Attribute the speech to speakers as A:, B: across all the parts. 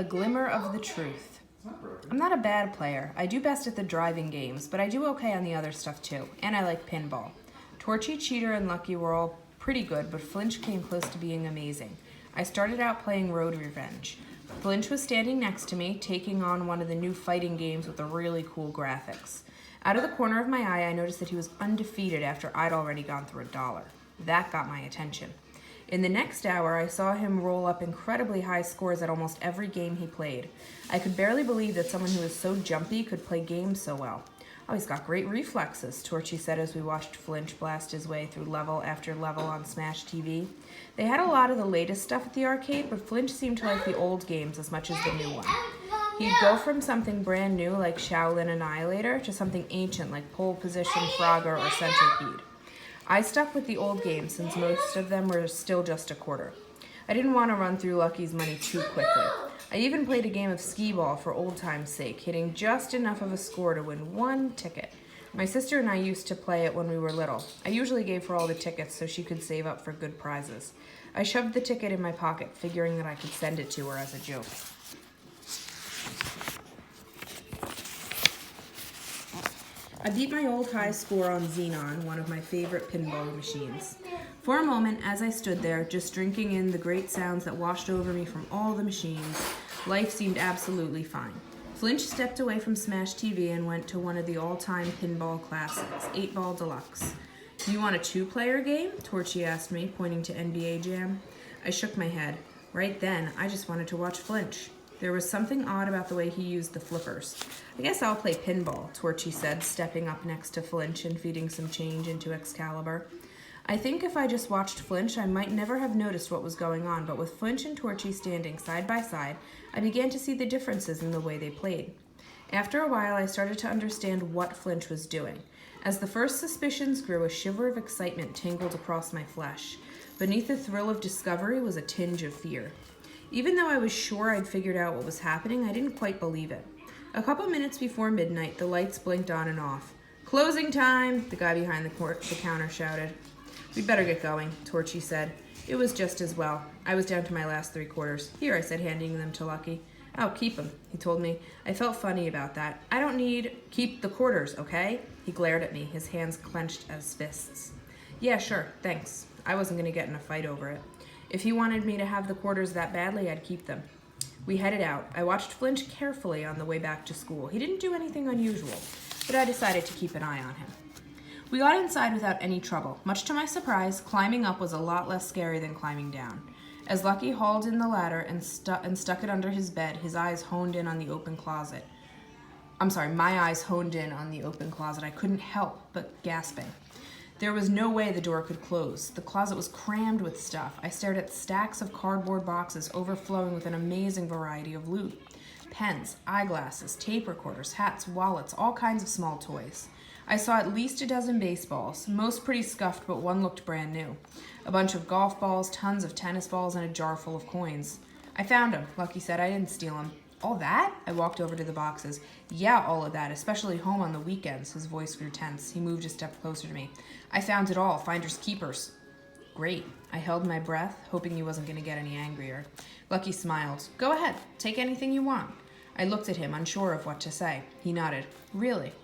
A: A Glimmer of the Truth. I'm not a bad player. I do best at the driving games, but I do okay on the other stuff too, and I like pinball. Torchy, Cheater, and Lucky were all pretty good, but Flinch came close to being amazing. I started out playing Road Revenge. Flinch was standing next to me, taking on one of the new fighting games with the really cool graphics. Out of the corner of my eye, I noticed that he was undefeated after I'd already gone through $1. That got my attention. In the next hour, I saw him roll up incredibly high scores at almost every game he played. I could barely believe that someone who was so jumpy could play games so well. Oh, he's got great reflexes, Torchy said as we watched Flinch blast his way through level after level on Smash TV. They had a lot of the latest stuff at the arcade, but Flinch seemed to like the old games as much as the new one. He'd go from something brand new like Shaolin Annihilator to something ancient like Pole Position, Frogger, or Centipede. I stuck with the old games since most of them were still just $0.25. I didn't want to run through Lucky's money too quickly. I even played a game of skee-ball for old time's sake, hitting just enough of a score to win one ticket. My sister and I used to play it when we were little. I usually gave her all the tickets so she could save up for good prizes. I shoved the ticket in my pocket, figuring that I could send it to her as a joke. I beat my old high score on Xenon, one of my favorite pinball machines. For a moment, as I stood there, just drinking in the great sounds that washed over me from all the machines, life seemed absolutely fine. Flinch stepped away from Smash TV and went to one of the all-time pinball classics, 8-Ball Deluxe. "Do you want a 2-player game?" Torchy asked me, pointing to NBA Jam. I shook my head. Right then, I just wanted to watch Flinch. There was something odd about the way he used the flippers. "I guess I'll play pinball," Torchy said, stepping up next to Flinch and feeding some change into Excalibur. I think if I just watched Flinch, I might never have noticed what was going on, but with Flinch and Torchy standing side by side, I began to see the differences in the way they played. After a while, I started to understand what Flinch was doing. As the first suspicions grew, a shiver of excitement tingled across my flesh. Beneath the thrill of discovery was a tinge of fear. Even though I was sure I'd figured out what was happening, I didn't quite believe it. A couple minutes before midnight, the lights blinked on and off. "Closing time!" the guy behind the counter shouted. "We'd better get going," Torchy said. It was just as well. I was down to my last 3/4. "Here," I said, handing them to Lucky. "Oh, keep them," he told me. I felt funny about that. "I don't need... Keep the quarters, okay?" He glared at me, his hands clenched as fists. "Yeah, sure, thanks." I wasn't going to get in a fight over it. If he wanted me to have the quarters that badly, I'd keep them. We headed out. I watched Flinch carefully on the way back to school. He didn't do anything unusual, but I decided to keep an eye on him. We got inside without any trouble. Much to my surprise, climbing up was a lot less scary than climbing down. As Lucky hauled in the ladder and stuck it under his bed, his eyes honed in on the open closet. My eyes honed in on the open closet. I couldn't help but gasping. There was no way the door could close. The closet was crammed with stuff. I stared at stacks of cardboard boxes overflowing with an amazing variety of loot. Pens, eyeglasses, tape recorders, hats, wallets, all kinds of small toys. I saw at least a dozen baseballs, most pretty scuffed, but one looked brand new. A bunch of golf balls, tons of tennis balls, and a jar full of coins. "I found them," Lucky said. "I didn't steal them." "All that?" I walked over to the boxes. "Yeah, all of that, especially home on the weekends." His voice grew tense. He moved a step closer to me. "I found it all, finders keepers." "Great." I held my breath, hoping he wasn't going to get any angrier. Lucky smiled. "Go ahead, take anything you want." I looked at him, unsure of what to say. He nodded. "Really?"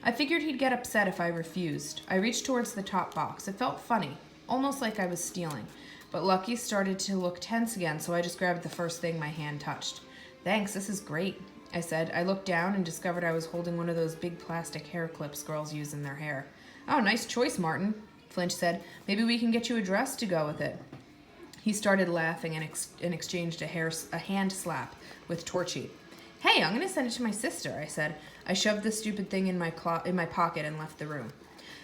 A: I figured he'd get upset if I refused. I reached towards the top box. It felt funny, almost like I was stealing. But Lucky started to look tense again, so I just grabbed the first thing my hand touched. "Thanks, this is great," I said. I looked down and discovered I was holding one of those big plastic hair clips girls use in their hair. "Oh, nice choice, Martin," Flinch said. "Maybe we can get you a dress to go with it." He started laughing and exchanged a hand slap with Torchy. "Hey, I'm going to send it to my sister," I said. I shoved the stupid thing in my pocket and left the room.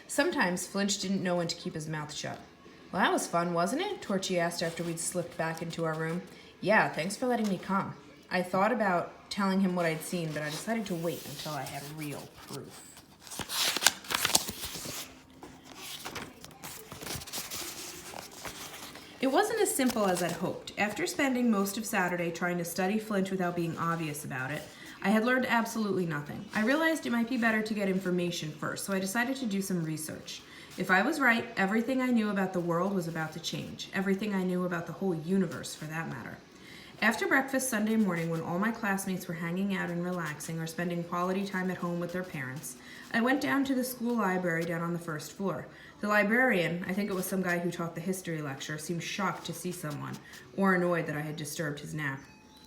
A: Sometimes Flinch didn't know when to keep his mouth shut. "Well, that was fun, wasn't it?" Torchy asked after we'd slipped back into our room. "Yeah, thanks for letting me come." I thought about telling him what I'd seen, but I decided to wait until I had real proof. It wasn't as simple as I'd hoped. After spending most of Saturday trying to study Flinch without being obvious about it, I had learned absolutely nothing. I realized it might be better to get information first, so I decided to do some research. If I was right, everything I knew about the world was about to change. Everything I knew about the whole universe, for that matter. After breakfast Sunday morning, when all my classmates were hanging out and relaxing or spending quality time at home with their parents, I went down to the school library down on the first floor. The librarian, I think it was some guy who taught the history lecture, seemed shocked to see someone, or annoyed that I had disturbed his nap.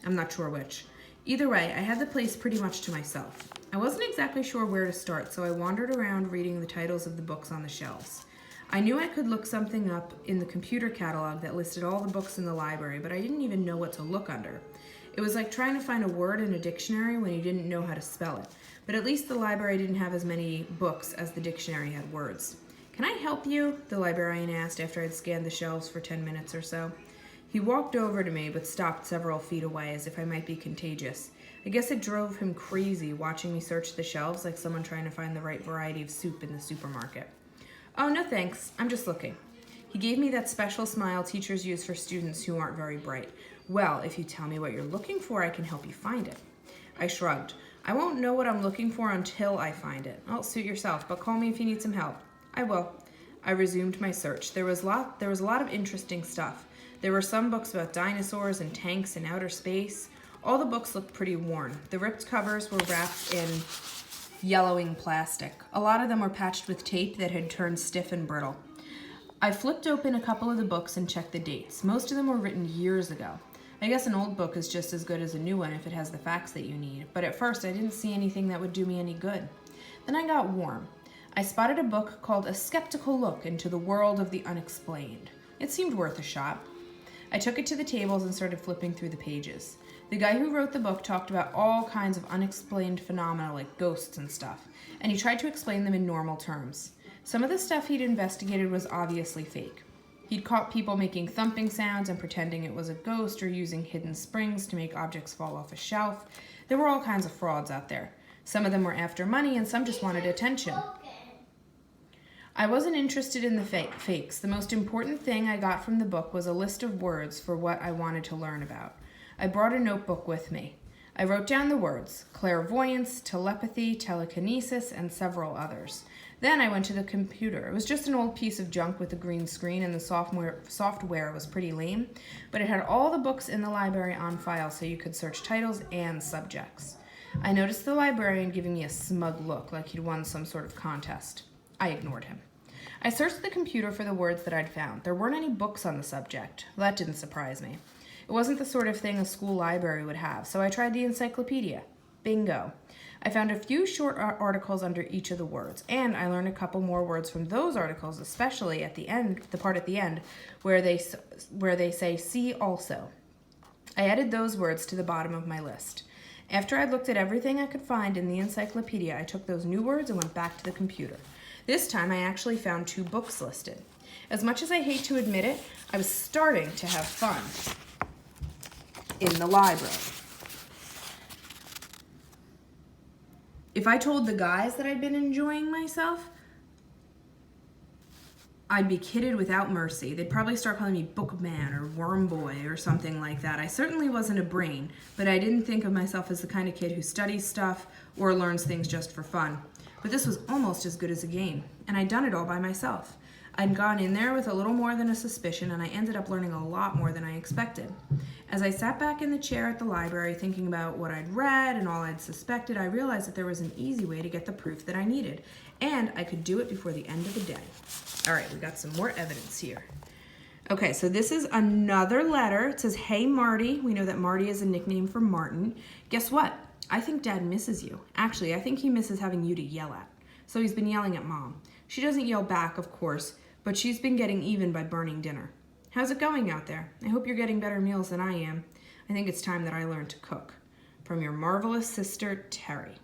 A: I'm not sure which. Either way, I had the place pretty much to myself. I wasn't exactly sure where to start, so I wandered around reading the titles of the books on the shelves. I knew I could look something up in the computer catalog that listed all the books in the library, but I didn't even know what to look under. It was like trying to find a word in a dictionary when you didn't know how to spell it. But at least the library didn't have as many books as the dictionary had words. "Can I help you?" the librarian asked after I'd scanned the shelves for 10 minutes or so. He walked over to me but stopped several feet away as if I might be contagious. I guess it drove him crazy watching me search the shelves like someone trying to find the right variety of soup in the supermarket. "Oh, no thanks. I'm just looking." He gave me that special smile teachers use for students who aren't very bright. "Well, if you tell me what you're looking for, I can help you find it." I shrugged. "I won't know what I'm looking for until I find it." "I'll suit yourself, but call me if you need some help." "I will." I resumed my search. There was a lot of interesting stuff. There were some books about dinosaurs and tanks and outer space. All the books looked pretty worn. The ripped covers were wrapped in yellowing plastic. A lot of them were patched with tape that had turned stiff and brittle. I flipped open a couple of the books and checked the dates. Most of them were written years ago. I guess an old book is just as good as a new one if it has the facts that you need, but at first I didn't see anything that would do me any good. Then I got warm. I spotted a book called A Skeptical Look into the World of the Unexplained. It seemed worth a shot. I took it to the tables and started flipping through the pages. The guy who wrote the book talked about all kinds of unexplained phenomena like ghosts and stuff, and he tried to explain them in normal terms. Some of the stuff he'd investigated was obviously fake. He'd caught people making thumping sounds and pretending it was a ghost or using hidden springs to make objects fall off a shelf. There were all kinds of frauds out there. Some of them were after money and some just wanted attention. I wasn't interested in the fakes. The most important thing I got from the book was a list of words for what I wanted to learn about. I brought a notebook with me. I wrote down the words: clairvoyance, telepathy, telekinesis, and several others. Then I went to the computer. It was just an old piece of junk with a green screen, and the software was pretty lame, but it had all the books in the library on file so you could search titles and subjects. I noticed the librarian giving me a smug look like he'd won some sort of contest. I ignored him. I searched the computer for the words that I'd found. There weren't any books on the subject. That didn't surprise me. It wasn't the sort of thing a school library would have, so I tried the encyclopedia. Bingo. I found a few short articles under each of the words, and I learned a couple more words from those articles, especially at the end, the part at the end, where they say "see also." I added those words to the bottom of my list. After I'd looked at everything I could find in the encyclopedia, I took those new words and went back to the computer. This time I actually found 2 books listed. As much as I hate to admit it, I was starting to have fun in the library. If I told the guys that I'd been enjoying myself, I'd be kidded without mercy. They'd probably start calling me Bookman or Worm Boy or something like that. I certainly wasn't a brain, but I didn't think of myself as the kind of kid who studies stuff or learns things just for fun. But this was almost as good as a game, and I'd done it all by myself. I'd gone in there with a little more than a suspicion, and I ended up learning a lot more than I expected. As I sat back in the chair at the library thinking about what I'd read and all I'd suspected, I realized that there was an easy way to get the proof that I needed, and I could do it before the end of the day. All right, we got some more evidence here. Okay, so this is another letter. It says, "Hey, Marty." We know that Marty is a nickname for Martin. Guess what? I think Dad misses you. Actually, I think he misses having you to yell at. So he's been yelling at Mom. She doesn't yell back, of course, but she's been getting even by burning dinner. How's it going out there? I hope you're getting better meals than I am. I think it's time that I learned to cook. From your marvelous sister, Terry.